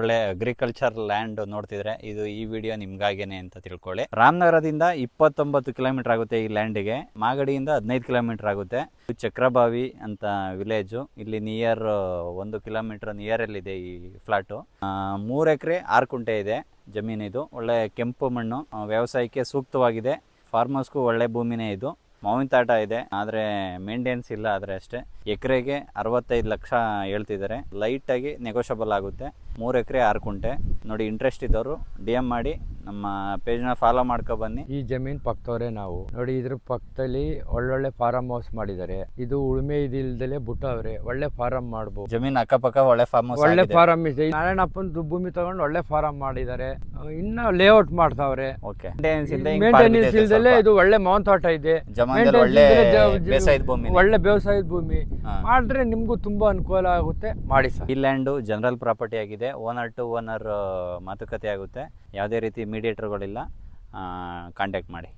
ಒಳ್ಳೆ agriculture land ನೋಡ್ತಿದ್ರೆ ಇದು ಈ ವಿಡಿಯೋ ನಿಮ್ಗಾಗೇನೆ ಅಂತ ತಿಳ್ಕೊಳ್ಳಿ. ರಾಮನಗರದಿಂದ 29 ಕಿಲೋಮೀಟರ್ ಆಗುತ್ತೆ ಈ ಲ್ಯಾಂಡಿಗೆ. ಮಾಗಡಿಯಿಂದ 15 ಕಿಲೋಮೀಟರ್ ಆಗುತ್ತೆ. ಚಕ್ರಬಾವಿ ಅಂತ ವಿಲೇಜು. ಇಲ್ಲಿ ನಿಯರ್ 1 ಕಿಲೋಮೀಟರ್ ನಿಯರ್ ಅಲ್ಲಿ ಇದೆ ಈ ಫ್ಲಾಟು. 3 ಎಕರೆ 6 ಕುಂಟೆ ಇದೆ ಜಮೀನಿದು. ಒಳ್ಳೆ ಕೆಂಪು ಮಣ್ಣು, ವ್ಯವಸಾಯಕ್ಕೆ ಸೂಕ್ತವಾಗಿದೆ. ಫಾರ್ಮರ್ಸ್ಗೂ ಒಳ್ಳೆ ಭೂಮಿನೇ ಇದು. ಮಾವಿನ ತಾಟ ಇದೆ, ಆದರೆ ಮೇಂಟೆನೆನ್ಸ್ ಇಲ್ಲ. ಆದರೆ ಅಷ್ಟೇ. ಎಕರೆಗೆ 65 ಲಕ್ಷ ಹೇಳ್ತಿದ್ದಾರೆ. ಲೈಟಾಗಿ ನೆಗೋಷಿಯಬಲ್ ಆಗುತ್ತೆ. 3 ಎಕರೆ 6 ಕುಂಟೆ. ನೋಡಿ, ಇಂಟ್ರೆಸ್ಟ್ ಇದ್ದವರು DM ಮಾಡಿ ನಮ್ಮ ಪೇಜ್ನ ಫಾಲೋ ಮಾಡ್ಕೊ ಬನ್ನಿ. ಈ ಜಮೀನ್ ಪಕ್ಕದವರೇ ನಾವು. ನೋಡಿ, ಇದ್ರ ಪಕ್ಕದಲ್ಲಿ ಒಳ್ಳೊಳ್ಳೆ ಫಾರಂ ಹೌಸ್ ಮಾಡಿದ್ದಾರೆ. ಇದು ಉಳುಮೆ ಇದಿಲ್ದಲೆ ಬಿಟ್ಟವ್ರೆ. ಒಳ್ಳೆ ಫಾರಂ ಮಾಡ್ಬೋದು. ಜಮೀನ್ ಅಕ್ಕಪಕ್ಕ ಒಳ್ಳೆ ಫಾರ್ಮ್ ಹೌಸ್, ಒಳ್ಳೆ ಫಾರಂ ಇದೆ. ನಾರಾಯಣಪ್ಪನ ಭೂಮಿ ತಗೊಂಡು ಒಳ್ಳೆ ಫಾರಂ ಮಾಡಿದ್ದಾರೆ. ಇನ್ನ ಲೇಔಟ್ ಮಾಡ್ತಾವ್ರೆ. ಓಕೆ. ಮೇಂಟೆನೆನ್ಸ್ ಇಲ್ದಲೆ ಇದು ಒಳ್ಳೆ ಮಾವಿನ ತೋಟ ಇದೆ. ಒಳ್ಳೆ ಬೇಸಾಯದ ಭೂಮಿ, ಒಳ್ಳೆ ಬೇಸಾಯದ ಭೂಮಿ ಮಾಡಿದ್ರೆ ನಿಮ್ಗೂ ತುಂಬಾ ಅನುಕೂಲ ಆಗುತ್ತೆ. ಮಾಡಿ ಸರ್. ಈ ಲ್ಯಾಂಡು ಜನರಲ್ ಪ್ರಾಪರ್ಟಿ ಆಗಿದೆ. ಓನರ್ ಟು ಓನರ್ ಮಾತುಕತೆ ಆಗುತ್ತೆ. ಯಾವುದೇ ರೀತಿ ಮೀಡಿಯೇಟರ್ಗಳಿಲ್ಲ. ಕಾಂಟ್ಯಾಕ್ಟ್ ಮಾಡಿ.